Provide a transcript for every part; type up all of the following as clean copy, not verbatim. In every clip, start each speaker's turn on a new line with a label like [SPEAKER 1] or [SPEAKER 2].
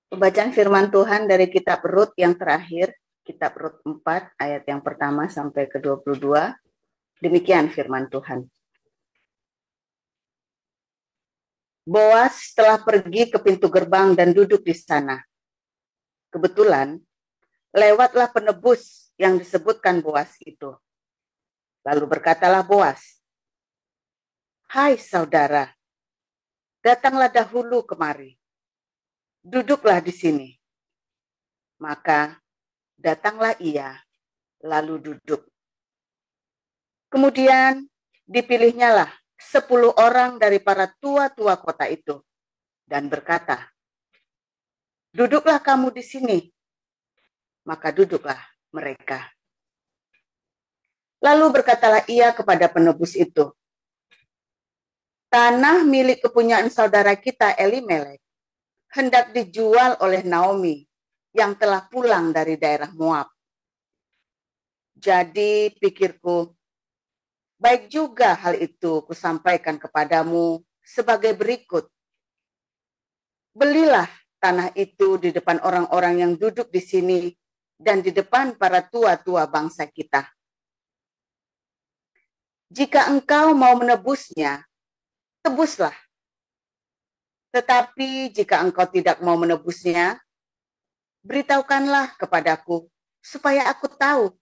[SPEAKER 1] Pembacaan firman Tuhan dari kitab Rut yang terakhir, kitab Rut 4 ayat yang pertama sampai ke-22. Demikian firman Tuhan. Boas telah pergi ke pintu gerbang dan duduk di sana. Kebetulan, lewatlah penebus yang disebutkan Boas itu. Lalu berkatalah Boas, "Hai saudara, datanglah dahulu kemari. Duduklah di sini." Maka datanglah ia, lalu duduk. Kemudian dipilihnyalah 10 orang dari para tua-tua kota itu dan berkata, "Duduklah kamu di sini." Maka duduklah mereka. Lalu berkatalah ia kepada penebus itu, "Tanah milik kepunyaan saudara kita Elimelek hendak dijual oleh Naomi yang telah pulang dari daerah Moab. Jadi pikirku, baik juga hal itu kusampaikan kepadamu sebagai berikut. Belilah tanah itu di depan orang-orang yang duduk di sini dan di depan para tua-tua bangsa kita. Jika engkau mau menebusnya, tebuslah. Tetapi jika engkau tidak mau menebusnya, beritahukanlah kepadaku supaya aku tahu.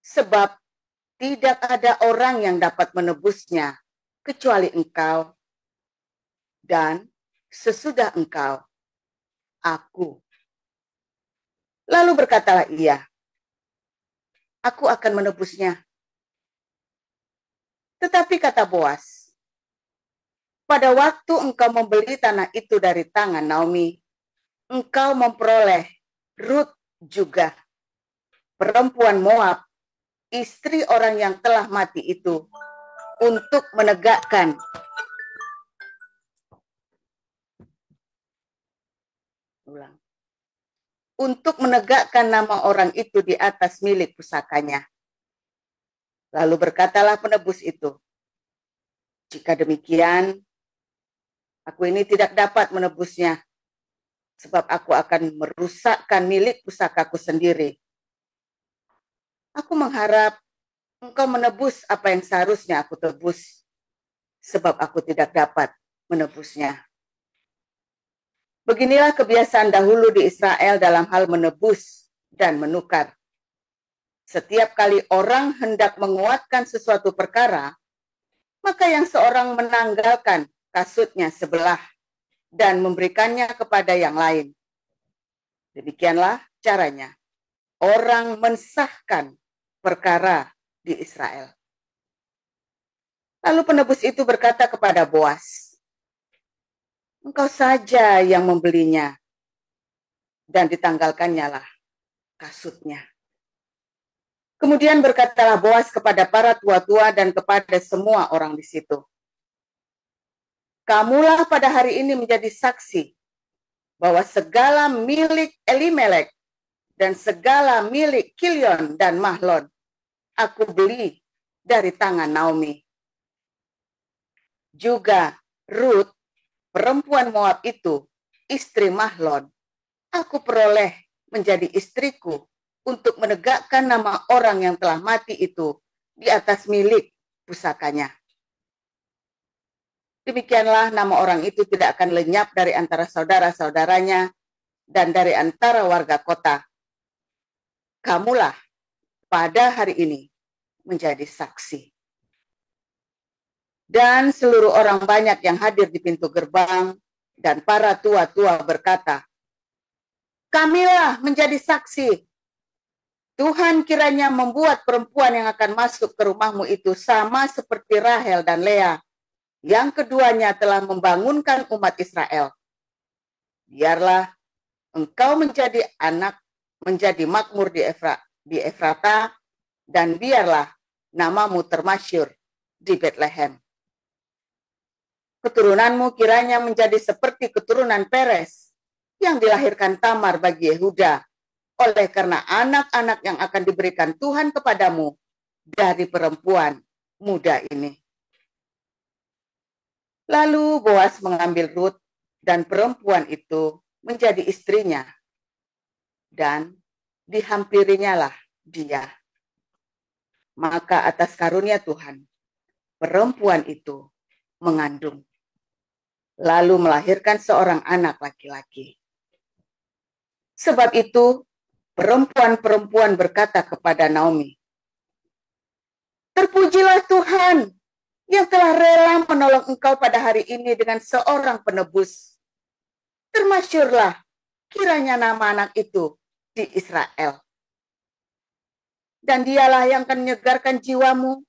[SPEAKER 1] Sebab tidak ada orang yang dapat menebusnya kecuali engkau, dan sesudah engkau, aku." Lalu berkatalah ia, "Aku akan menebusnya." Tetapi kata Boas, "Pada waktu engkau membeli tanah itu dari tangan Naomi, engkau memperoleh Rut juga, perempuan Moab, istri orang yang telah mati itu, untuk menegakkan nama orang itu di atas milik pusakanya." Lalu berkatalah penebus itu, "Jika demikian, aku ini tidak dapat menebusnya, sebab aku akan merusakkan milik pusakaku sendiri. Aku mengharap engkau menebus apa yang seharusnya aku tebus, sebab aku tidak dapat menebusnya." Beginilah kebiasaan dahulu di Israel dalam hal menebus dan menukar. Setiap kali orang hendak menguatkan sesuatu perkara, maka yang seorang menanggalkan kasutnya sebelah dan memberikannya kepada yang lain. Demikianlah caranya orang mensahkan perkara di Israel. Lalu penebus itu berkata kepada Boas, "Engkau saja yang membelinya." Dan ditanggalkannya lah kasutnya. Kemudian berkatalah Boas kepada para tua-tua dan kepada semua orang di situ, "Kamulah pada hari ini menjadi saksi bahwa segala milik Elimelek dan segala milik Kilion dan Mahlon aku beli dari tangan Naomi. Juga Rut, perempuan Moab itu, istri Mahlon, aku peroleh menjadi istriku untuk menegakkan nama orang yang telah mati itu di atas milik pusakanya. Demikianlah nama orang itu tidak akan lenyap dari antara saudara-saudaranya dan dari antara warga kota. Kamulah pada hari ini menjadi saksi." Dan seluruh orang banyak yang hadir di pintu gerbang dan para tua-tua berkata, "Kamilah menjadi saksi. Tuhan kiranya membuat perempuan yang akan masuk ke rumahmu itu sama seperti Rahel dan Lea, yang keduanya telah membangunkan umat Israel. Biarlah engkau menjadi makmur di Efrata, dan biarlah namamu termasyur di Bethlehem. Keturunanmu kiranya menjadi seperti keturunan Peres yang dilahirkan Tamar bagi Yehuda, oleh karena anak-anak yang akan diberikan Tuhan kepadamu dari perempuan muda ini." Lalu Boas mengambil Rut dan perempuan itu menjadi istrinya, dan dihampirinya lah dia. Maka atas karunia Tuhan, perempuan itu mengandung, lalu melahirkan seorang anak laki-laki. Sebab itu, perempuan-perempuan berkata kepada Naomi, "Terpujilah Tuhan yang telah rela menolong engkau pada hari ini dengan seorang penebus. Termasyurlah kiranya nama anak itu di Israel. Dan dialah yang akan menyegarkan jiwamu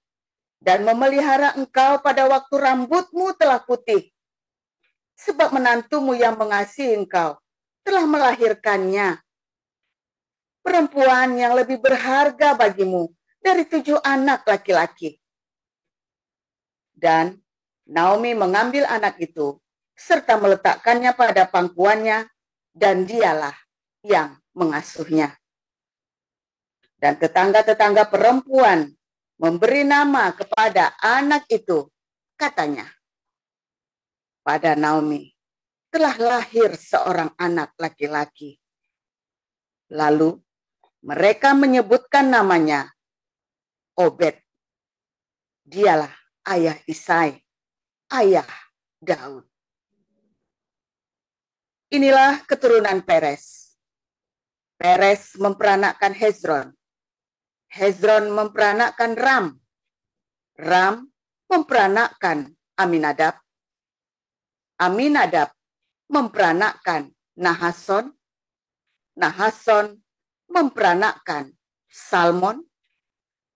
[SPEAKER 1] dan memelihara engkau pada waktu rambutmu telah putih. Sebab menantumu yang mengasihi engkau telah melahirkannya. Perempuan yang lebih berharga bagimu dari 7 anak laki-laki." Dan Naomi mengambil anak itu serta meletakkannya pada pangkuannya, dan dialah yang mengasuhnya. Dan tetangga-tetangga perempuan memberi nama kepada anak itu. Katanya, pada Naomi telah lahir seorang anak laki-laki. Lalu mereka menyebutkan namanya Obed. Dialah ayah Isai, ayah Daud. Inilah keturunan Peres. Peres memperanakkan Hezron. Hezron memperanakkan Ram. Ram memperanakkan Aminadab. Aminadab memperanakkan Nahason. Nahason memperanakkan Salmon.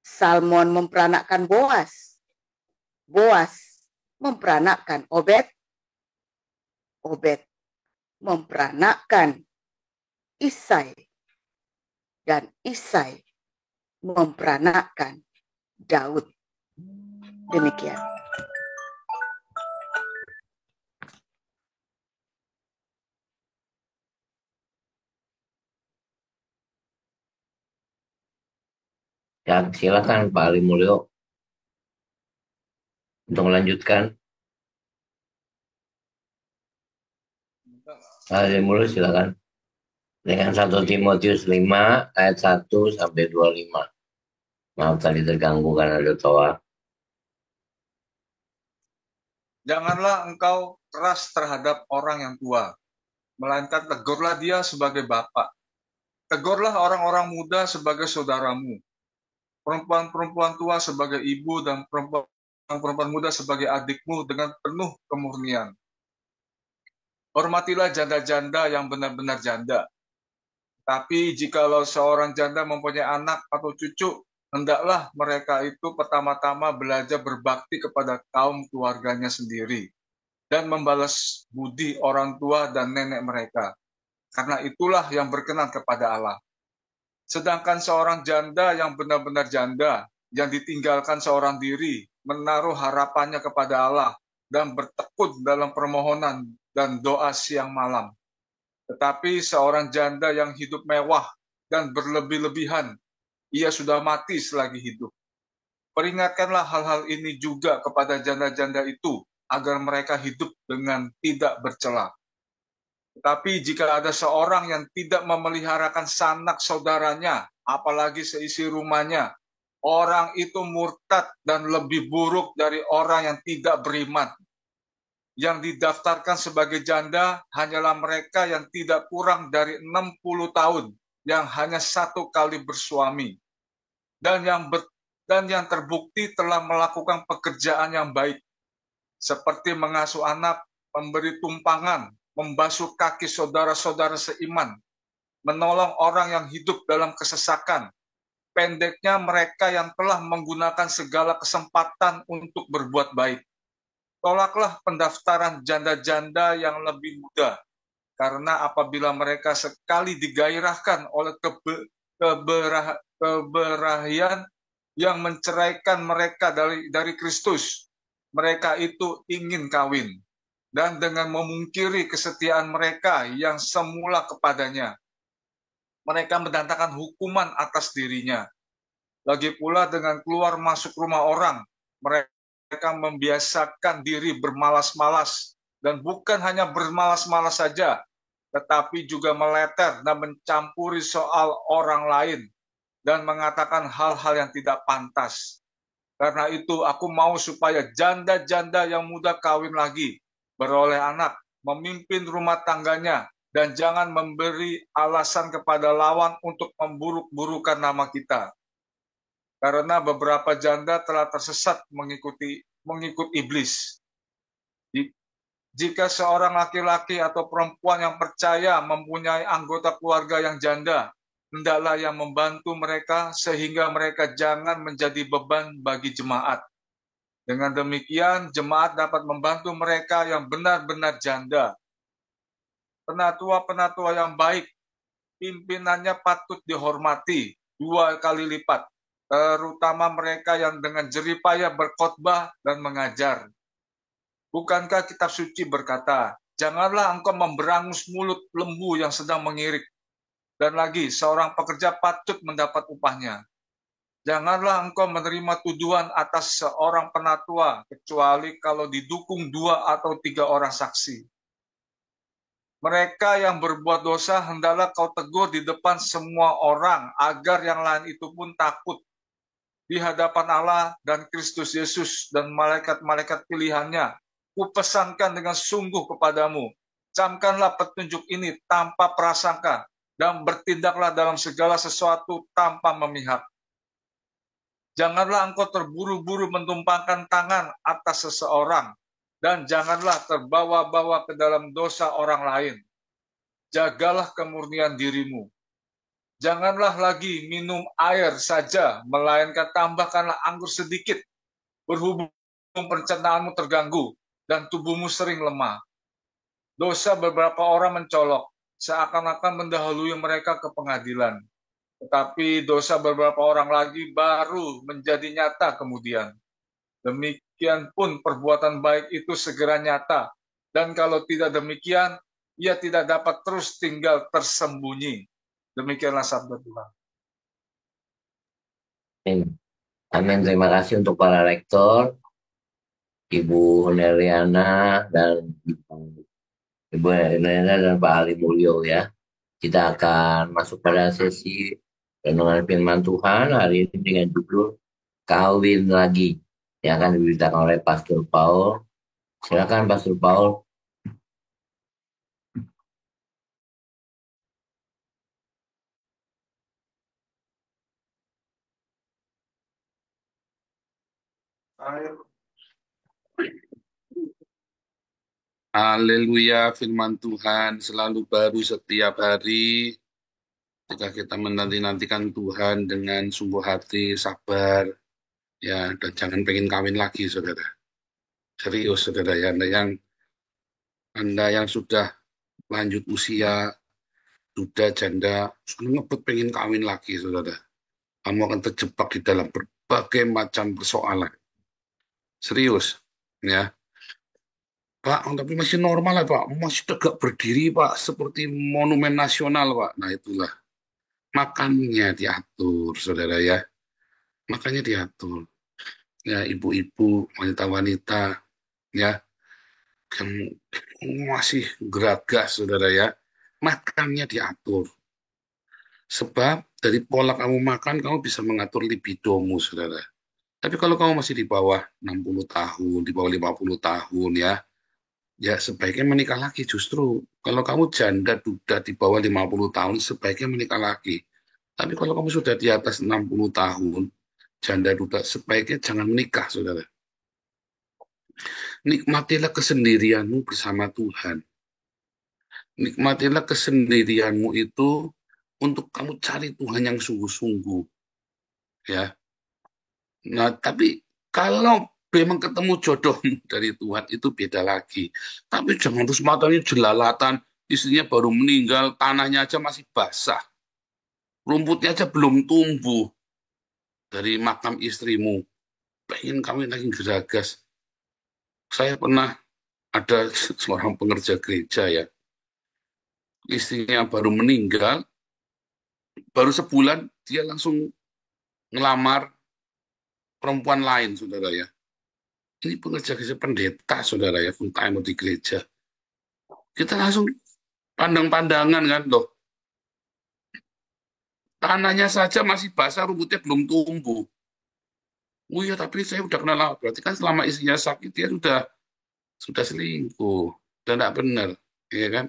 [SPEAKER 1] Salmon memperanakkan Boas. Boas memperanakkan Obed. Obed memperanakkan Isai. Dan Isai memperanakkan Daud. Demikian.
[SPEAKER 2] Ya, silakan Pak Ali Mulyo untuk melanjutkan. Pak Ali Mulyo silakan. Dengan 1 Timotius 5 ayat 1 sampai 25. Maaf tadi terganggu karena ada toa.
[SPEAKER 3] Janganlah engkau keras terhadap orang yang tua, melainkan tegurlah dia sebagai bapak. Tegurlah orang-orang muda sebagai saudaramu, perempuan-perempuan tua sebagai ibu, dan perempuan muda sebagai adikmu dengan penuh kemurnian. Hormatilah janda-janda yang benar-benar janda. Tapi jikalau seorang janda mempunyai anak atau cucu, hendaklah mereka itu pertama-tama belajar berbakti kepada kaum keluarganya sendiri dan membalas budi orang tua dan nenek mereka, karena itulah yang berkenan kepada Allah. Sedangkan seorang janda yang benar-benar janda, yang ditinggalkan seorang diri, menaruh harapannya kepada Allah dan bertekun dalam permohonan dan doa siang malam. Tetapi seorang janda yang hidup mewah dan berlebih-lebihan, ia sudah mati selagi hidup. Peringatkanlah hal-hal ini juga kepada janda-janda itu, agar mereka hidup dengan tidak bercela. Tetapi jika ada seorang yang tidak memeliharakan sanak saudaranya, apalagi seisi rumahnya, orang itu murtad dan lebih buruk dari orang yang tidak beriman. Yang didaftarkan sebagai janda hanyalah mereka yang tidak kurang dari 60 tahun, yang hanya 1 kali bersuami, dan yang terbukti telah melakukan pekerjaan yang baik, seperti mengasuh anak, memberi tumpangan, membasuh kaki saudara-saudara seiman, menolong orang yang hidup dalam kesesakan. Pendeknya, mereka yang telah menggunakan segala kesempatan untuk berbuat baik. Tolaklah pendaftaran janda-janda yang lebih muda, karena apabila mereka sekali digairahkan oleh keberahian yang menceraikan mereka dari Kristus, mereka itu ingin kawin, dan dengan memungkiri kesetiaan mereka yang semula kepadanya, mereka mendatangkan hukuman atas dirinya. Lagi pula dengan keluar masuk rumah orang, mereka membiasakan diri bermalas-malas, dan bukan hanya bermalas-malas saja, tetapi juga meleter dan mencampuri soal orang lain dan mengatakan hal-hal yang tidak pantas. Karena itu aku mau supaya janda-janda yang muda kawin lagi, beroleh anak, memimpin rumah tangganya, dan jangan memberi alasan kepada lawan untuk memburuk-burukan nama kita. Karena beberapa janda telah tersesat mengikut iblis. Jika seorang laki-laki atau perempuan yang percaya mempunyai anggota keluarga yang janda, hendaklah yang membantu mereka sehingga mereka jangan menjadi beban bagi jemaat. Dengan demikian, jemaat dapat membantu mereka yang benar-benar janda. Penatua-penatua yang baik, pimpinannya patut dihormati 2 kali lipat, terutama mereka yang dengan jeripayah berkhotbah dan mengajar. Bukankah kitab suci berkata, janganlah engkau memberangus mulut lembu yang sedang mengirik. Dan lagi, seorang pekerja patut mendapat upahnya. Janganlah engkau menerima tuduhan atas seorang penatua, kecuali kalau didukung 2 atau 3 orang saksi. Mereka yang berbuat dosa hendaklah kau tegur di depan semua orang, agar yang lain itu pun takut di hadapan Allah dan Kristus Yesus dan malaikat-malaikat pilihannya. Kupesankan dengan sungguh kepadamu, camkanlah petunjuk ini tanpa prasangka, dan bertindaklah dalam segala sesuatu tanpa memihak. Janganlah engkau terburu-buru mentumpangkan tangan atas seseorang, dan janganlah terbawa-bawa ke dalam dosa orang lain. Jagalah kemurnian dirimu. Janganlah lagi minum air saja, melainkan tambahkanlah anggur sedikit, berhubung pencernaanmu terganggu, dan tubuhmu sering lemah. Dosa beberapa orang mencolok, seakan-akan mendahului mereka ke pengadilan. Tetapi dosa beberapa orang lagi baru menjadi nyata kemudian. Demikian pun perbuatan baik itu segera nyata. Dan kalau tidak demikian, ia tidak dapat terus tinggal tersembunyi. Demikianlah sabda Tuhan.
[SPEAKER 2] Amin. Terima kasih untuk para rektor, Ibu Neriana dan Pak Ali Mulyo ya. Kita akan masuk pada sesi renungan firman Tuhan hari ini dengan judul Kawin Lagi yang akan diberitakan oleh Pastor Paul. Silakan Pastor Paul.
[SPEAKER 4] Haleluya, firman Tuhan selalu baru setiap hari. Jika kita menanti-nantikan Tuhan dengan sungguh hati, sabar, ya, dan jangan pengen kawin lagi, saudara. Serius, saudara, ya. Anda yang sudah lanjut usia, sudah janda, sudah ngebet pengen kawin lagi, saudara. Kamu akan terjebak di dalam berbagai macam persoalan. Serius, ya. Pak, tapi masih normal ya Pak, masih tegak berdiri Pak, seperti monumen nasional Pak. Nah itulah, makannya diatur saudara ya, makannya diatur. Ya ibu-ibu, wanita-wanita ya, yang masih geragas saudara ya, makannya diatur. Sebab dari pola kamu makan, kamu bisa mengatur libidomu saudara. Tapi kalau kamu masih di bawah 60 tahun, di bawah 50 tahun ya sebaiknya menikah lagi justru. Kalau kamu janda duda di bawah 50 tahun, sebaiknya menikah lagi. Tapi kalau kamu sudah di atas 60 tahun, janda duda, sebaiknya jangan menikah, saudara. Nikmatilah kesendirianmu bersama Tuhan. Nikmatilah kesendirianmu itu untuk kamu cari Tuhan yang sungguh-sungguh. Ya. Nah, tapi kalau memang ketemu jodohmu dari Tuhan itu beda lagi. Tapi jangan terus matanya jelalatan, istrinya baru meninggal, tanahnya aja masih basah. Rumputnya aja belum tumbuh dari makam istrimu. Pengen kawin lagi geragas. Saya pernah ada seorang pengerja gereja ya. Istrinya baru meninggal, baru sebulan dia langsung ngelamar perempuan lain, saudara ya. Ini pengerja gereja pendeta, saudara ya, full time di gereja. Kita langsung Pandang-pandangan kan loh. Tanahnya saja masih basah, rumputnya belum tumbuh. Oh iya, tapi saya udah kenal lama. Berarti kan selama istrinya sakit dia sudah selingkuh. Dan tidak benar, ya kan?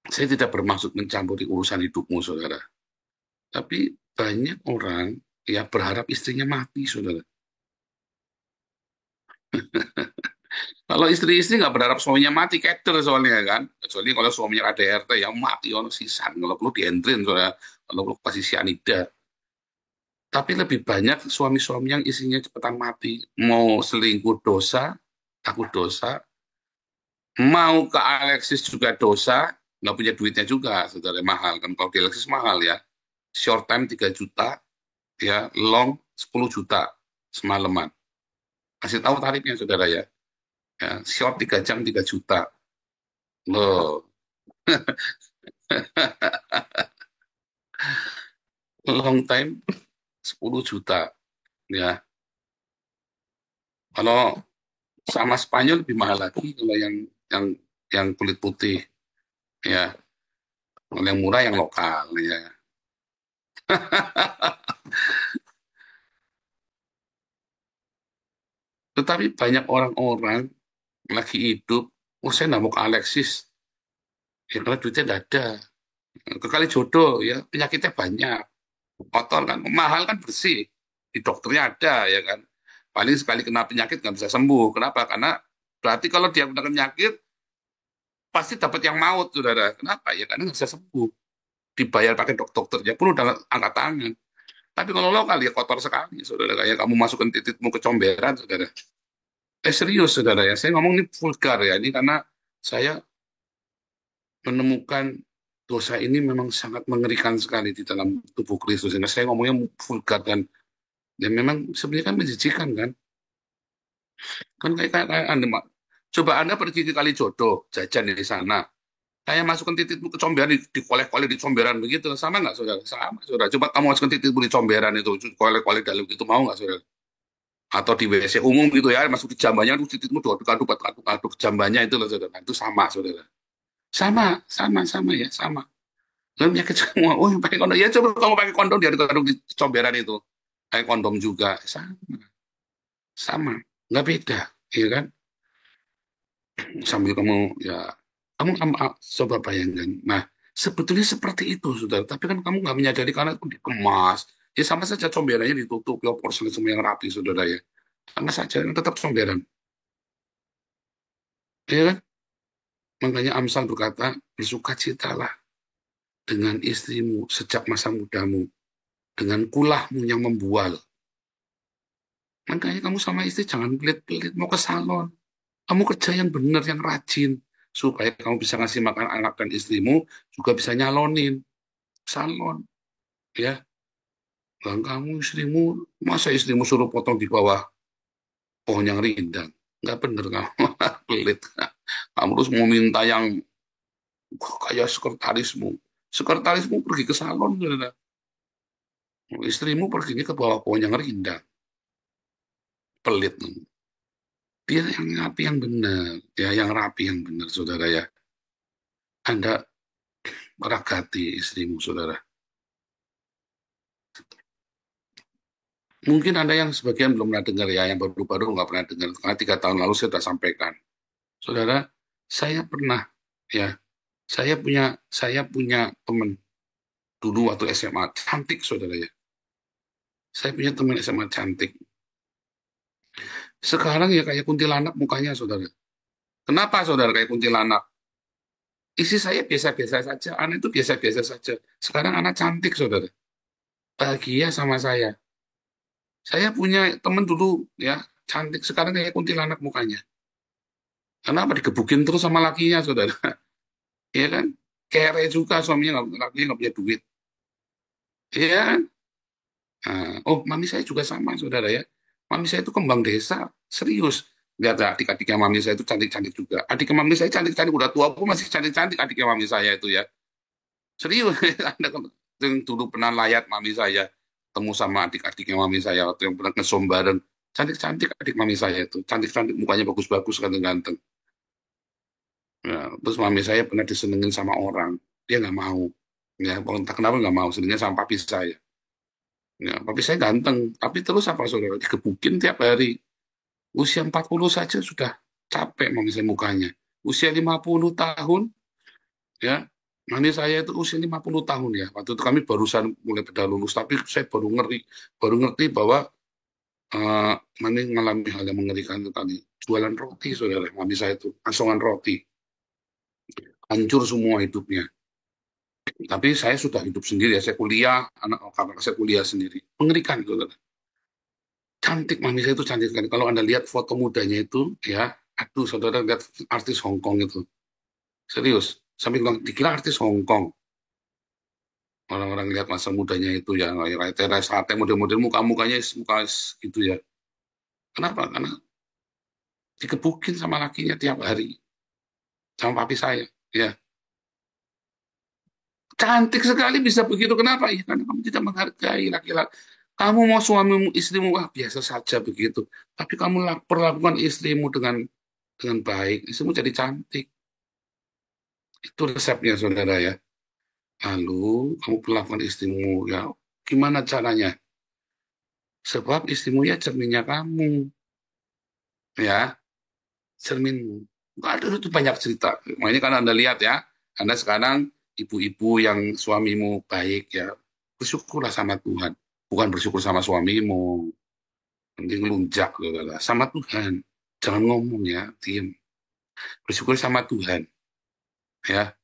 [SPEAKER 4] Saya tidak bermaksud mencampuri urusan hidupmu, saudara. Tapi banyak orang yang berharap istrinya mati, saudara. Kalau istri-istri nggak berharap suaminya mati, keder soalnya kan. Kecuali kalau suaminya ADRT, ya mati, ono sisan. Kalau perlu dientrin, soalnya. Kalau perlu kasih cyanida. Tapi lebih banyak suami-suami yang istrinya cepetan mati. Mau selingkuh dosa, takut dosa. Mau ke Alexis juga dosa, nggak punya duitnya juga, saudara, mahal kan. Kalau di Alexis mahal ya. Short time 3 juta, ya long 10 juta semalaman. Kasih tahu tarifnya, saudara ya. Ya, short 3 jam 3 juta. Loh, long time 10 juta. Ya, kalau sama Spanyol lebih mahal lagi kalau yang yang kulit putih. Ya, kalau yang murah yang lokal ya. Tetapi banyak orang-orang lagi hidup, oh saya nggak mau ke Alexis, ya karena duitnya nggak ada. Ke kali jodoh, ya penyakitnya banyak, kotor kan, mahal kan bersih, di dokternya ada, ya kan. Paling sekali kena penyakit nggak bisa sembuh. Kenapa? Karena berarti kalau dia kena penyakit, pasti dapat yang maut, saudara. Kenapa? Ya karena nggak bisa sembuh. Dibayar pakai dokternya pun udah angkat tangan. Tapi kalau lokal ya kotor sekali, saudara. Kayak kamu masukkan titikmu ke comberan, saudara. Serius, saudara ya. Saya ngomong ini vulgar ya. Ini karena saya menemukan dosa ini memang sangat mengerikan sekali di dalam tubuh Kristus. Sehingga saya ngomongnya vulgar dan memang sebenarnya kan menjijikan kan. Kan kayak Anda, coba Anda pergi ke kali jodoh, jajan di sana. Kayak masukkan titikmu ke comberan, dikolek-kolek di comberan begitu. Sama nggak, saudara? Sama, saudara. Coba kamu masukkan titikmu di comberan itu, kolek-kolek dalam itu, mau nggak, saudara? Atau di WC umum gitu ya, masuk di jambannya, terus titikmu aduk jambannya itu loh, saudara. Itu sama, saudara. Sama ya, sama. Lalu penyakit semua, oh pakai kondom. Ya coba kamu pakai kondom, diaduk-aduk di comberan itu. Pakai kondom juga, sama. Nggak beda, ya kan? Sambil kamu, ya, kamu coba bayangkan. Nah, sebetulnya seperti itu, saudara. Tapi kan kamu nggak menyadari karena itu dikemas. Ya sama saja comberannya ditutup, ya porselen semua yang rapi, saudara ya. Sama saja, tetap comberan. Ya kan? Makanya Amsal berkata, bersukacitalah dengan istrimu sejak masa mudamu, dengan kulahmu yang membual. Makanya kamu sama istri jangan pelit-pelit mau ke salon. Kamu kerja yang benar, yang rajin, supaya kamu bisa ngasih makan anak dan istrimu, juga bisa nyalonin salon. Ya, bang kamu istrimu, masa istrimu suruh potong di bawah pohon yang rindang? Nggak bener kamu, pelit. Kamu terus mau minta yang kayak sekretarismu. Sekretarismu pergi ke salon, saudara. Istrimu perginya ke bawah pohon yang rindang. Pelit. Dia yang rapi yang benar, ya yang rapi yang benar, saudara ya. Anda meragati istrimu, saudara. Mungkin Anda yang sebagian belum pernah dengar ya, yang baru-baru nggak pernah dengar. Karena 3 tahun lalu saya sudah sampaikan. Saudara, saya pernah, ya, saya punya teman dulu waktu SMA, cantik, saudara ya. Saya punya teman SMA cantik. Sekarang ya kayak kuntilanak mukanya, saudara. Kenapa, saudara, kayak kuntilanak? Isi saya biasa-biasa saja, anak itu biasa-biasa saja. Sekarang anak cantik, saudara. Bahagia sama saya. Saya punya teman dulu, ya, cantik. Sekarang kayak kuntilanak mukanya. Kenapa digebukin terus sama lakinya, saudara? Iya kan? Kere juga suaminya, lakinya nggak punya duit. Iya kan? Nah, oh, mami saya juga sama, saudara ya. Mami saya itu kembang desa, serius. Lihat ya, adik-adiknya mami saya itu cantik-cantik juga. Adik mami saya cantik-cantik, udah tua pun masih cantik-cantik adiknya mami saya itu ya. Serius, Anda kan yang dulu pernah layat mami saya, ketemu sama adik-adiknya mami saya, waktu yang pernah ngesom bareng. Cantik-cantik adik mami saya itu, cantik-cantik, mukanya bagus-bagus, ganteng-ganteng. Ya, terus mami saya pernah disenengin sama orang, dia nggak mau. Ya, entah kenapa nggak mau, senengnya sama papi saya. Ya, papi saya ganteng, tapi terus apa saudara, dikebukin tiap hari. Usia 40 saja sudah capek mami saya mukanya. Usia 50 tahun, ya, mami saya itu usia 50 tahun ya. Waktu itu kami barusan mulai pada lulus, tapi saya baru ngerti bahwa eh mami mengalami hal yang mengerikan itu tadi. Jualan roti, saudara, mami saya itu, asongan roti. Hancur semua hidupnya. Tapi saya sudah hidup sendiri ya, saya kuliah, kakak saya kuliah sendiri. Mengerikan, saudara. Cantik, mami saya itu cantik sekali. Kalau Anda lihat foto mudanya itu, ya, aduh, saudara lihat artis Hong Kong itu. Serius, sampai bilang, dikira artis Hong Kong. Orang-orang lihat masa mudanya itu, ya, kayak Teresa Ate, model-model muka-mukanya muka gitu ya. Kenapa? Karena dikebukin sama lakinya tiap hari. Sama papi saya, ya. Cantik sekali bisa begitu. Kenapa? Ya, karena kamu tidak menghargai laki-laki. Kamu mau suamimu, istrimu, wah biasa saja begitu. Tapi kamu perlakukan istrimu dengan baik, istrimu jadi cantik. Itu resepnya, saudara ya. Lalu kamu perlakukan istrimu, ya gimana caranya? Sebab istrimu ya cerminnya kamu, ya cerminmu. Aduh, itu banyak cerita. Makanya kan Anda lihat ya, Anda sekarang ibu-ibu yang suamimu baik ya, bersyukurlah sama Tuhan. Bukan bersyukur sama suamimu, nanti ngelunjak saudara. Sama Tuhan. Jangan ngomong ya, diam. Bersyukur sama Tuhan, ya.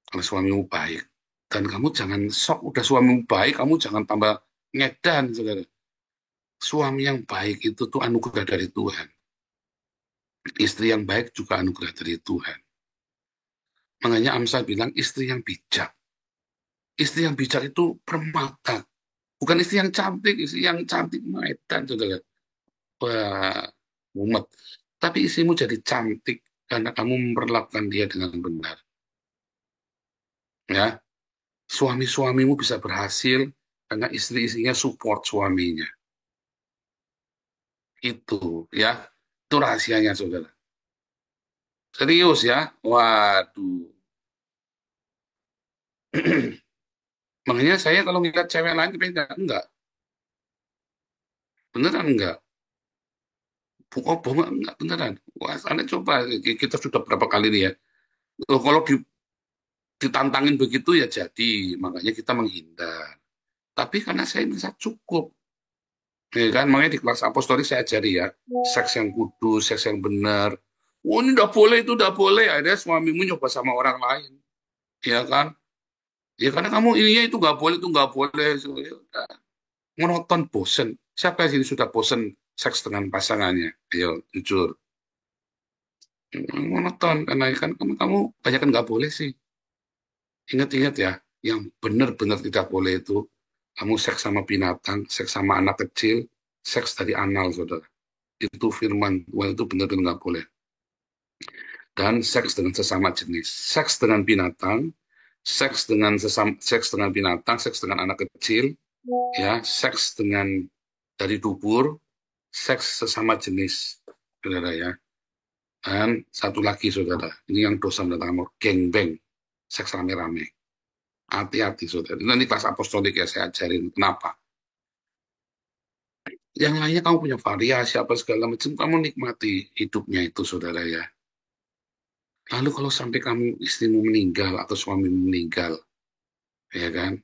[SPEAKER 4] Kalau suamimu baik. Dan kamu jangan sok, udah suamimu baik, kamu jangan tambah ngedan, saudara. Suami yang baik itu tuh anugerah dari Tuhan. Istri yang baik juga anugerah dari Tuhan. Makanya Amsal bilang istri yang bijak. Istri yang bijak itu permata. Bukan istri yang cantik, istri yang cantik maedan, saudara. Wah, mumet. Tapi istrimu jadi cantik karena kamu memperlakukan dia dengan benar. Ya, suami-suamimu bisa berhasil karena istri-istrinya support suaminya. Itu ya, itu rahasianya saudara. Serius ya, waduh. Makanya saya kalau ngeliat cewek lain, enggak, beneran enggak. Oh, bohong enggak, beneran. Wah, Anda coba, kita sudah berapa kali nih ya. Kalau ditantangin begitu ya jadi, makanya kita menghindar. Tapi karena saya bisa cukup, ya kan, makanya di kelas apostolik saya ajari ya, seks yang kudus, seks yang benar. Oh ini udah boleh, itu udah boleh. Akhirnya suamimu nyoba sama orang lain, ya kan? Ya karena kamu ininya itu nggak boleh. So, ya udah. Monoton, bosen. Siapa yang sini sudah bosen seks dengan pasangannya? Ayo, jujur. Monoton, karena kan kamu banyak kan nggak boleh sih. Ingat-ingat ya, yang benar-benar tidak boleh itu, kamu seks sama binatang, seks sama anak kecil, seks dari anal, saudara. Itu firman Tuhan itu benar-benar nggak boleh. Dan seks dengan sesama jenis. Seks dengan binatang, seks dengan binatang, seks dengan anak kecil, ya, seks dengan dari dubur, seks sesama jenis, saudara ya. Dan satu lagi, saudara, ini yang dosa mendatangkan gangbang, seks rame-rame. Hati-hati, saudara. Nanti kelas apostolik ya saya ajarin kenapa. Yang lainnya kamu punya variasi apa segala macam, kamu nikmati hidupnya itu, saudara ya. Lalu kalau sampai kamu istrimu meninggal atau suamimu meninggal, ya kan?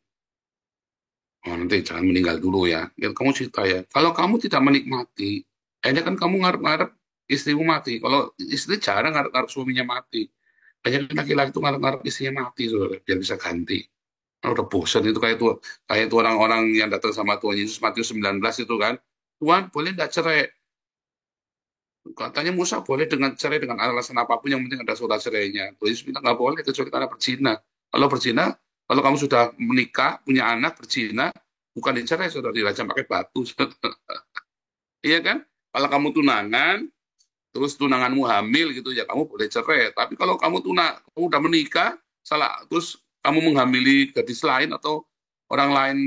[SPEAKER 4] Oh, nanti jangan meninggal dulu ya. Ya kamu cerita ya. Kalau kamu tidak menikmati, akhirnya kan kamu ngarep-ngarep istrimu mati. Kalau istri jarang ngarep-ngarep suaminya mati. Banyak laki-laki itu ngarep-ngarep istrinya mati, saudara, biar bisa ganti. Nah, udah bosan itu kayak itu orang-orang yang datang sama Tuhan Yesus Matius 19 itu kan. Tuhan, boleh tidak cerai? Katanya Musa boleh dengan cerai dengan alasan apapun yang penting ada surat cerainya. Tuhan Yesus bilang nggak boleh kecuali karena berzina. Kalau berzina, kalau kamu sudah menikah, punya anak, berzina, bukan dicerai, saudara, dirajam pakai batu. Iya kan? Kalau kamu tunangan, terus tunanganmu hamil gitu ya, kamu boleh cerai. Tapi kalau kamu udah menikah, salah, terus kamu menghamili gadis lain atau orang lain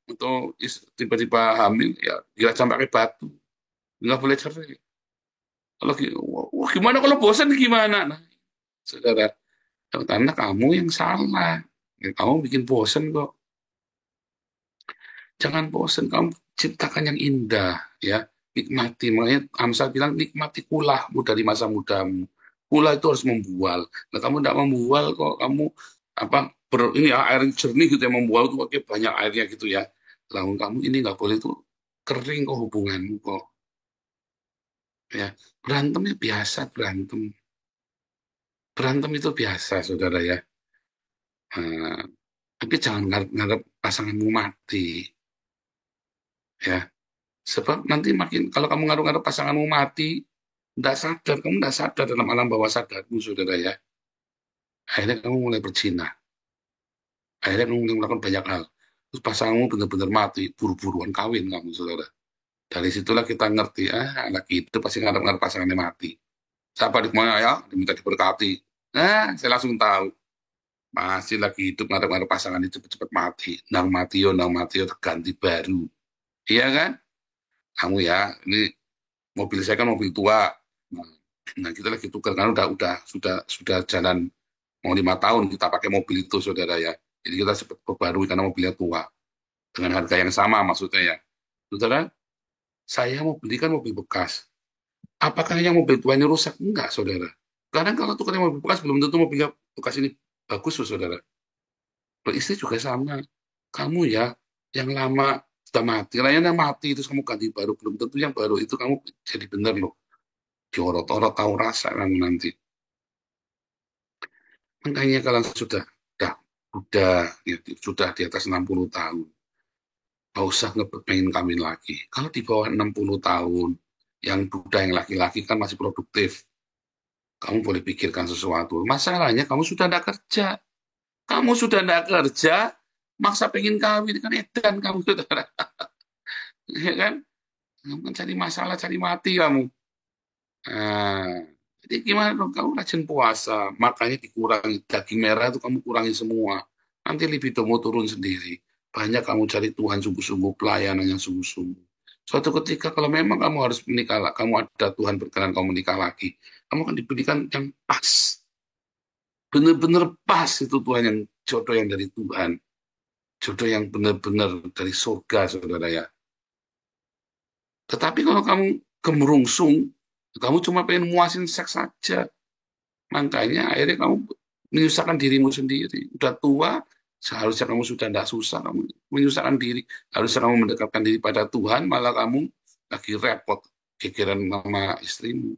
[SPEAKER 4] atau tiba-tiba hamil, ya dirajam pakai batu. Nggak boleh cerai. Kalau wah, gimana kalau bosan gimana? Nah, saudara. Karena kamu yang salah. Ya, kamu bikin bosen kok. Jangan bosen, kamu ciptakan yang indah, ya. Nikmati, makanya Amsal bilang nikmati kulahmu dari masa mudamu. Kulah itu harus membual. Nah, kamu tidak membual kok, kamu ini ya, air jernih gitu yang membual itu pakai banyak airnya gitu ya. Lalu kamu ini nggak boleh tuh kering kok hubunganmu kok. Ya, berantemnya biasa berantem. Berantem itu biasa, saudara ya. Nah, tapi jangan ngarep pasanganmu mati, ya. Sebab nanti makin kalau kamu ngarep-ngarep pasanganmu mati, kamu tidak sadar dalam alam bawah sadarmu, saudara ya. Akhirnya kamu mulai berzina. Akhirnya kamu mulai melakukan banyak hal. Terus pasanganmu benar-benar mati, buru-buruan kawin kamu, saudara. Dari situlah kita ngerti, anak itu pasti ngarep-ngarep pasangannya mati. Siapa di mana ya, diminta diberkati. Saya langsung tahu. Masih lagi hidup ngarep-ngarep pasangan itu cepet-cepet mati. Nang mati yo, ganti baru. Iya kan? Kamu ya, ini mobil saya kan mobil tua. Nah kita lagi tukar kan sudah jalan mau 5 tahun kita pakai mobil itu, saudara ya. Jadi kita sempat perbarui karena mobilnya tua dengan harga yang sama maksudnya ya. Saudara, saya mau belikan mobil bekas. Apakah yang mobil tua ini rusak? Enggak, saudara. Karena kalau tukarnya mobil bekas belum tentu mobilnya bekas ini bagus, saudara. Istri juga sama. Kamu ya yang lama sudah mati, lainnya mati terus kamu ganti baru, belum tentu yang baru itu kamu jadi benar loh. Diorot-orot tahu rasa kamu nanti. Makanya kalau sudah di atas 60 tahun, nggak usah pengen kawin lagi. Kalau di bawah 60 tahun, yang Buddha yang laki-laki kan masih produktif. Kamu boleh pikirkan sesuatu. Masalahnya kamu sudah tidak kerja. Kamu sudah tidak kerja, maksa pengen kawin, kan edan kamu, saudara. Ya kan? Kamu kan cari masalah, cari mati kamu. Nah, jadi gimana dong? Kamu rajin puasa, makanya dikurangi. Daging merah itu kamu kurangi semua. Nanti libidomu turun sendiri. Banyak kamu cari Tuhan sungguh-sungguh, pelayanan yang sungguh-sungguh. Suatu ketika kalau memang kamu harus menikah, kamu ada Tuhan berkenan kamu menikah lagi, kamu akan diberikan yang pas. Benar-benar pas itu Tuhan, yang jodoh yang dari Tuhan. Jodoh yang benar-benar dari surga, saudara ya. Tetapi kalau kamu gemerungsung, kamu cuma pengen muasin seks saja. Makanya akhirnya kamu menyusahkan dirimu sendiri. Udah tua, seharusnya kamu sudah tidak susah, kamu menyusahkan diri. Harusnya kamu mendekatkan diri pada Tuhan, malah kamu lagi repot, gegeran sama istrimu.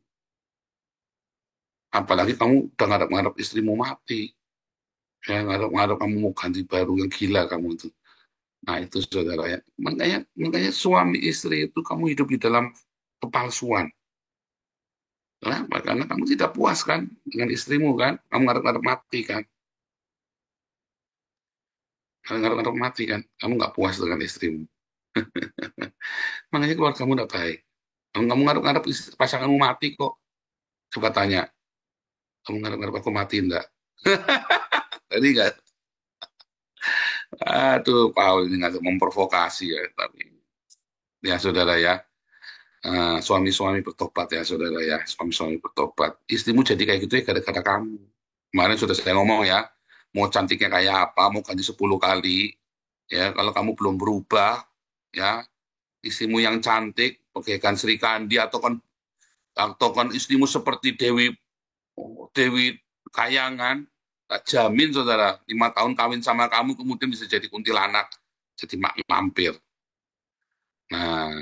[SPEAKER 4] Apalagi kamu udah ngarep-ngarep istrimu mati. Ya, ngarep-ngarep kamu mau ganti baru, yang gila kamu itu. Nah itu, saudara ya. Makanya suami istri itu kamu hidup di dalam kepalsuan. Kenapa? Karena kamu tidak puas kan dengan istrimu kan, kamu ngarep-ngarep mati kan, ngarep-ngarep mati kan, kamu nggak puas dengan istrimu. Makanya keluarga kamu tidak baik. Kamu ngarep-ngarep pasanganmu mati kok. Coba tanya, kamu ngarep-ngarep aku mati enggak? Tadi kan, aduh, Paul ini nggak memprovokasi ya, tapi ya saudara ya. Suami-suami bertobat ya, saudara ya. Suami-suami bertobat. Istrimu jadi kayak gitu ya gara-gara kamu. Kemarin sudah saya ngomong ya, mau cantiknya kayak apa, mau ganti 10 kali, ya kalau kamu belum berubah, ya istrimu yang cantik, bagaikan Sri Kandi atau kan istrimu seperti Dewi Kayangan, tak jamin saudara, 5 tahun kawin sama kamu kemudian bisa jadi kuntilanak, jadi mampir. Nah,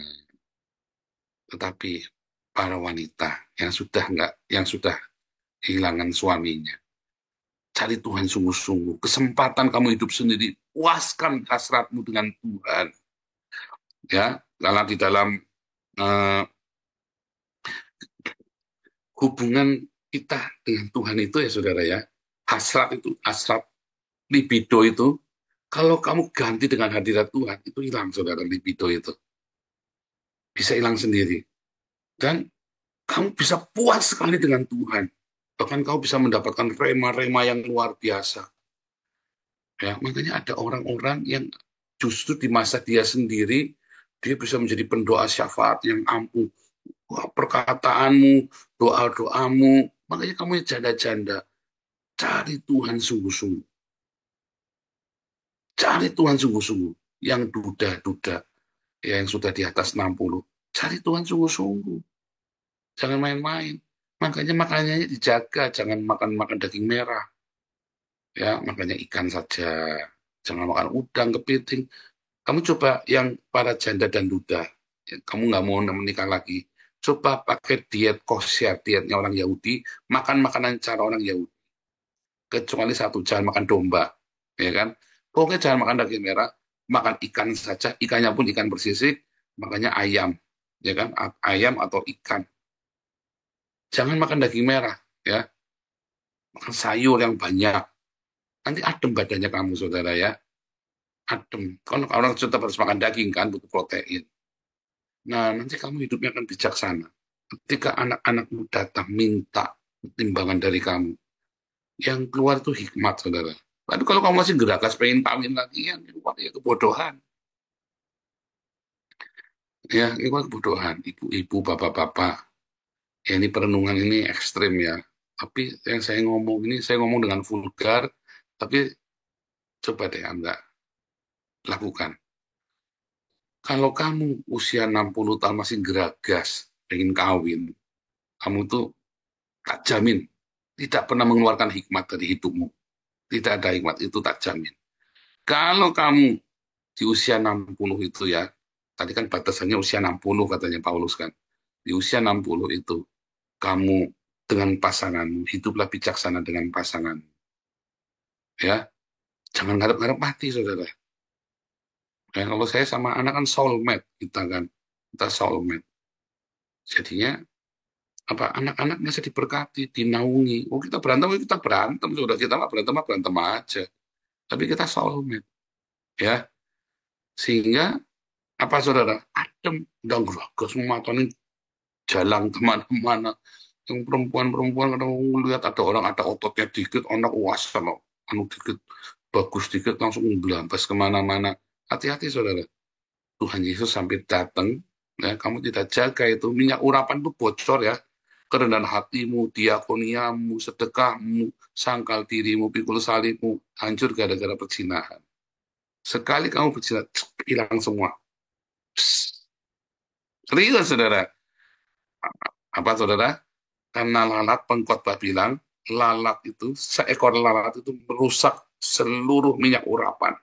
[SPEAKER 4] tetapi para wanita yang sudah kehilangan suaminya, cari Tuhan sungguh-sungguh. Kesempatan kamu hidup sendiri, puaskan hasratmu dengan Tuhan. Ya, karena di dalam hubungan kita dengan Tuhan itu ya saudara ya, hasrat libido itu, kalau kamu ganti dengan hadirat Tuhan, itu hilang saudara, libido itu. Bisa hilang sendiri. Dan kamu bisa puas sekali dengan Tuhan. Bahkan kamu bisa mendapatkan rema-rema yang luar biasa. Ya, makanya ada orang-orang yang justru di masa dia sendiri, dia bisa menjadi pendoa syafaat yang ampuh. Wah, perkataanmu, doa-doamu, makanya kamu janda-janda. Cari Tuhan sungguh-sungguh. Cari Tuhan sungguh-sungguh. Yang duda-duda, yang sudah di atas 60. Cari Tuhan sungguh-sungguh. Jangan main-main. Makanya makanannya dijaga. Jangan makan daging merah. Ya, makanya ikan saja. Jangan makan udang, kepiting. Kamu coba yang para janda dan duda. Kamu nggak mau menikah lagi. Coba pakai diet kosher, dietnya orang Yahudi. Makan makanan cara orang Yahudi. Kecuali satu, jangan makan domba. Ya kan? Pokoknya jangan makan daging merah. Makan ikan saja. Ikannya pun ikan bersisik. Makanya ayam. Ya kan? Ayam atau ikan. Jangan makan daging merah. Ya. Makan sayur yang banyak. Nanti adem badannya kamu, saudara ya. Adem. Kalau orang tetap harus makan daging kan, butuh protein. Nah, nanti kamu hidupnya akan bijaksana. Ketika anak-anakmu datang minta timbangan dari kamu, yang keluar itu hikmat, saudara. Tapi kalau kamu masih gerakas pengen kawin lagi, yang keluar ya kebodohan. Ya, keluar kebodohan. Ibu-ibu, bapak-bapak. Ya, ini perenungan ini ekstrim ya. Tapi yang saya ngomong ini, saya ngomong dengan vulgar, tapi coba deh Anda lakukan. Kalau kamu usia 60 tahun masih geragas, pengen kawin, kamu tuh tak jamin tidak pernah mengeluarkan hikmat dari hidupmu. Tidak ada hikmat, itu tak jamin. Kalau kamu di usia 60 itu ya, tadi kan batasannya usia 60 katanya Paulus kan. Di usia 60 itu, kamu dengan pasanganmu, hiduplah bijaksana dengan pasangan. Ya, jangan ngarep-ngarep mati, saudara. Ya, kalau saya sama anak kan soulmate, kita soulmate. Jadinya apa anak-anak bisa diberkati, dinaungi. Oh kita berantem, sudah kita nggak berantem aja. Tapi kita soulmate, ya. Sehingga apa saudara, adem, udah geragas mematonin jalan kemana-mana. Yang perempuan-perempuan kadang lihat ada orang ada ototnya dikit, anak uas kalau anu dikit, bagus dikit langsung belampas kemana-mana. Hati-hati saudara. Tuhan Yesus sampai datang, ya, kamu tidak jaga itu minyak urapan itu bocor ya. Kerendahan hatimu, diakoniamu, sedekahmu, sangkal dirimu, pikul salibmu, hancur gara-gara perzinahan. Sekali kamu berzina, hilang semua. Serius, saudara. Apa, saudara? Karena lalat, pengkhotbah bilang, lalat itu, seekor lalat itu merusak seluruh minyak urapan.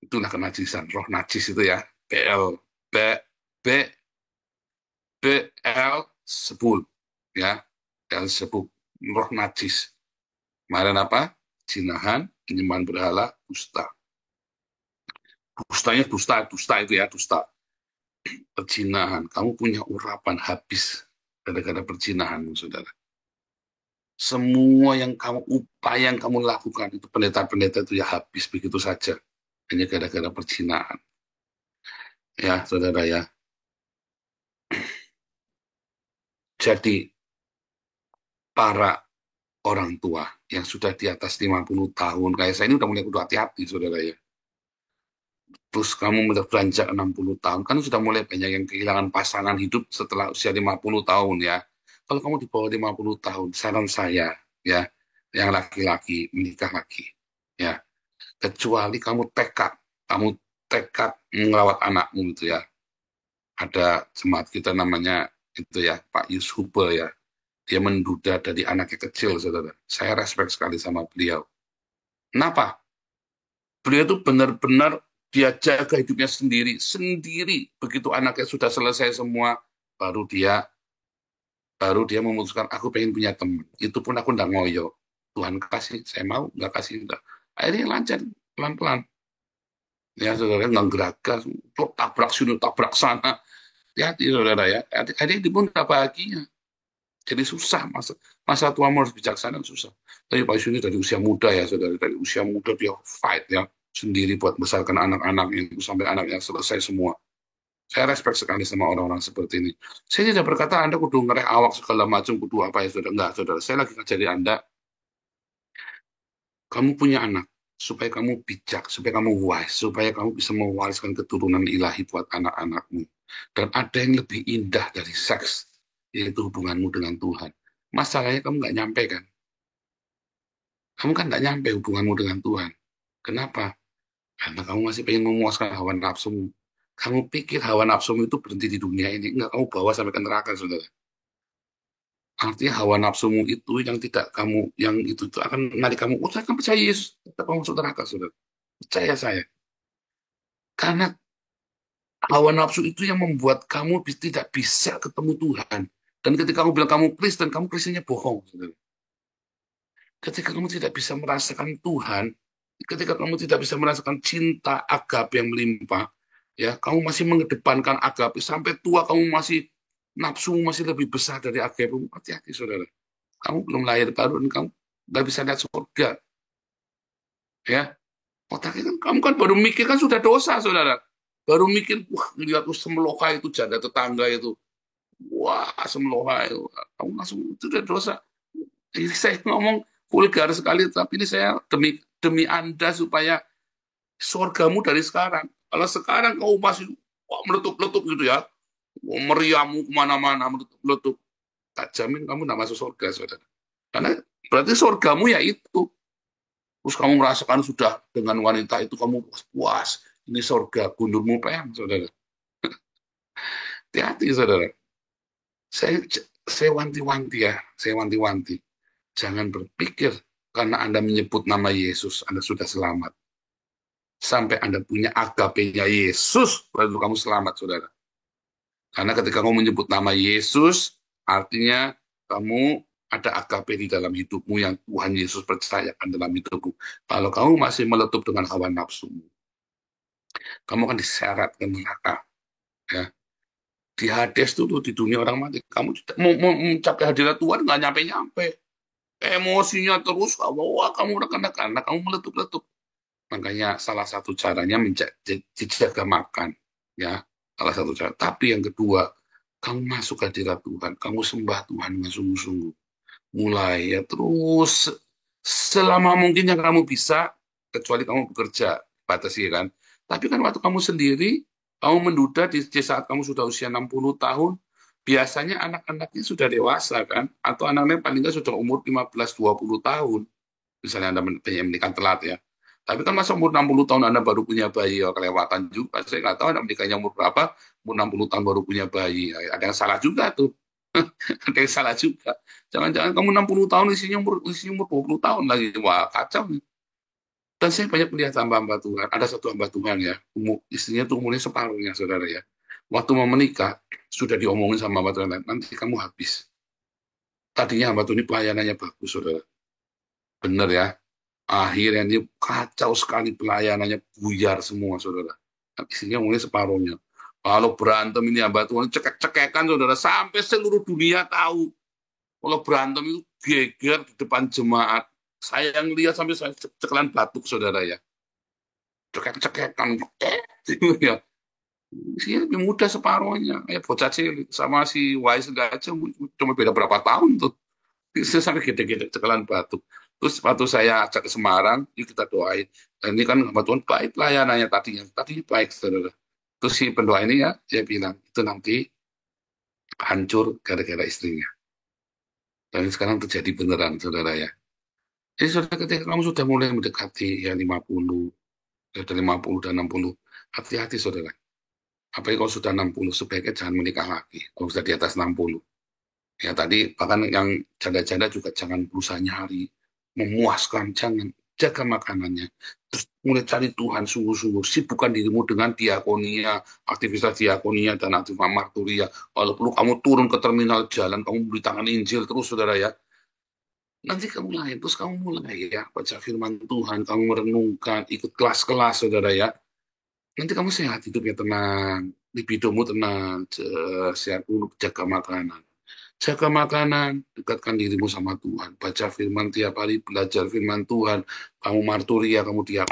[SPEAKER 4] Itulah kenajisan, roh najis itu ya. BL, B, B, BL, sebul. Ya, BL sebul, roh najis. Kemarin apa? Zinahan, penyembahan berhala, dusta. Dusta itu ya, dusta. Perzinahan, kamu punya urapan habis gara-gara perzinahanmu, saudara. Semua yang upaya yang kamu lakukan itu pendeta-pendeta itu ya habis begitu saja, hanya gara-gara perzinahan. Ya, saudara ya. Jadi para orang tua yang sudah di atas 50 tahun, kayak saya ini udah mulai kudu hati-hati, saudara ya. Terus kamu beranjak 60 tahun, kan sudah mulai banyak yang kehilangan pasangan hidup setelah usia 50 tahun ya. Kalau kamu di bawah 50 tahun, saran saya ya, yang laki-laki menikah lagi. Ya, kecuali kamu tekad merawat anakmu itu ya. Ada jemaat kita namanya itu ya, Pak Yushuber ya. Dia menduda dari anaknya kecil, saudara. Saya respect sekali sama beliau. Kenapa? Beliau itu benar-benar dia jaga hidupnya sendiri. Begitu anaknya sudah selesai semua, baru dia memutuskan, aku pengen punya teman. Itu pun aku nggak ngoyo. Tuhan kasih, saya mau, nggak kasih. Enggak. Akhirnya lancar, pelan-pelan. Ya, saudara, nggak geragas. Tabrak sini, tabrak sana. Hati-hati, saudara ya. Akhirnya dia pun tak bahagia. Jadi susah, masa tua harus bijaksana susah. Tapi Pak Yusuf ini dari usia muda ya, saudara. Dari usia muda dia fight ya, sendiri buat besarkan anak-anaknya itu sampai anaknya selesai semua. Saya respect sekali sama orang-orang seperti ini. Saya tidak berkata Anda kudu ngereh awak segala macam, kudu apa ya, saudara. Enggak, saudara. Saya lagi ngajari Anda, kamu punya anak, supaya kamu bijak, supaya kamu wise, supaya kamu bisa mewariskan keturunan ilahi buat anak-anakmu. Dan ada yang lebih indah dari seks, yaitu hubunganmu dengan Tuhan. Masalahnya kamu nggak nyampe kan? kamu kan nggak nyampe hubunganmu dengan Tuhan. Kenapa? Karena kamu masih pengen memuaskan hawa nafsumu. Kamu pikir hawa nafsumu itu berhenti di dunia ini. Enggak, kamu bawa sampai ke neraka, saudara. Artinya hawa nafsumu itu yang tidak kamu, yang itu akan menarik kamu. Oh, saya kan percaya Yesus, tetap kamu masuk neraka, saudara. Percaya saya. Karena hawa nafsu itu yang membuat kamu tidak bisa ketemu Tuhan. Dan ketika kamu bilang kamu Kristen, kamu Kristennya bohong, saudara. Ketika kamu tidak bisa merasakan Tuhan, ketika kamu tidak bisa merasakan cinta agape yang melimpah, ya kamu masih mengedepankan agape sampai tua, kamu masih nafsu masih lebih besar dari agape. Hati-hati, saudara. Kamu belum lahir baru dan kamu nggak bisa lihat surga, ya. Otaknya kan kamu kan baru mikir kan sudah dosa, saudara. Baru mikir, wah, lihat tuh Semloha itu janda tetangga itu, wah, Semloha itu, kamu langsung itu sudah dosa. Ini saya ngomong vulgar sekali, tapi ini saya demi demi Anda supaya surgamu dari sekarang. Kalau sekarang kamu masih wah, meletup-letup gitu ya, wah, meriamu kemana-mana meletup-letup, tak jamin kamu tidak masuk surga, saudara. Karena berarti surgamu ya itu. Terus kamu merasakan sudah dengan wanita itu kamu puas, ini surga, gundurmu peyang, saudara. Hati-hati, saudara. Saya saya wanti-wanti ya, saya wanti-wanti. Jangan berpikir karena Anda menyebut nama Yesus, Anda sudah selamat. Sampai Anda punya agape-nya Yesus, lalu kamu selamat, saudara. Karena ketika kamu menyebut nama Yesus, artinya kamu ada agape di dalam hidupmu yang Tuhan Yesus percayakan dalam hidupmu. Kalau kamu masih meletup dengan hawa nafsumu, kamu akan diseret ke neraka. Ya. Di Hades itu di dunia orang mati, kamu mau mencapai hadirat Tuhan nggak nyampe-nyampe. Emosinya terus, wah kamu rekan-rekan, kamu meletup-letup. Makanya salah satu caranya dijaga makan, ya salah satu cara. Tapi yang kedua, kamu masuk ke hadirat Tuhan, kamu sembah Tuhan dengan sungguh-sungguh. Mulai ya terus selama mungkin yang kamu bisa, kecuali kamu bekerja, batasi kan. Tapi kan waktu kamu sendiri, kamu menduda di saat kamu sudah usia 60 tahun, biasanya anak-anaknya sudah dewasa kan, atau anak-anaknya paling nggak sudah umur 15-20 tahun. Misalnya Anda menikah telat ya. Tapi kan masa umur 60 tahun Anda baru punya bayi, ya kelewatan juga. Saya nggak tahu Anda menikahnya umur berapa, umur 60 tahun baru punya bayi. Ya, ada yang salah juga tuh. Ada yang salah juga. Jangan-jangan kamu 60 tahun isinya umur 20 tahun lagi. Wah, kacau nih. Dan saya banyak melihat hamba-hamba Tuhan. Ada satu hamba Tuhan ya, istrinya tuh umurnya separuhnya, saudara ya. Waktu mau menikah, sudah diomongin sama hamba Tuhan, nanti kamu habis. Tadinya hamba Tuhan ini pelayanannya bagus, saudara. Bener ya. Akhirnya ini kacau sekali pelayanannya, buyar semua, saudara. Istrinya umurnya separuhnya. Kalau berantem ini hamba Tuhan, cekek-cekekan, saudara. Sampai seluruh dunia tahu. Kalau berantem itu geger di depan jemaat. Saya yang lihat sampai saya cekelan batuk, saudara ya. Cekek-cekekan. Ya. Sih lebih muda separuhnya. Ya bocah cilik sama si Wise aja cuma beda berapa tahun tuh. Saya sampai gede-gede cekelan batuk. Terus waktu saya ajak ke Semarang, yuk kita doain. Dan ini kan hamba Tuhan baik pelayanannya tadinya. Tadinya baik, saudara. Terus si pendoa ini ya, dia bilang, itu nanti hancur gara-gara istrinya. Dan sekarang terjadi beneran, saudara ya. Jadi saudara ketika kamu sudah mulai mendekati ya 50, sudah 50 dan 60, hati-hati saudara. Apalagi kalau sudah 60, sebaiknya jangan menikah lagi. Kalau sudah di atas 60. Ya tadi, bahkan yang janda-janda juga jangan berusaha nyari, memuaskan, jangan. Jaga makanannya. Terus mulai cari Tuhan sungguh-sungguh. Sibukkan dirimu dengan diakonia, aktivitas diakonia, dan aktivitas marturia. Kalau perlu kamu turun ke terminal jalan, kamu beritakan Injil terus, saudara ya. Nanti kamu lain, terus kamu mulai ya, baca firman Tuhan, kamu merenungkan, ikut kelas-kelas, saudara ya. Nanti kamu sehat, hidupnya tenang, libidomu tenang, sehat dulu, jaga makanan. Jaga makanan, dekatkan dirimu sama Tuhan. Baca firman tiap hari, belajar firman Tuhan. Kamu marturia, kamu tiap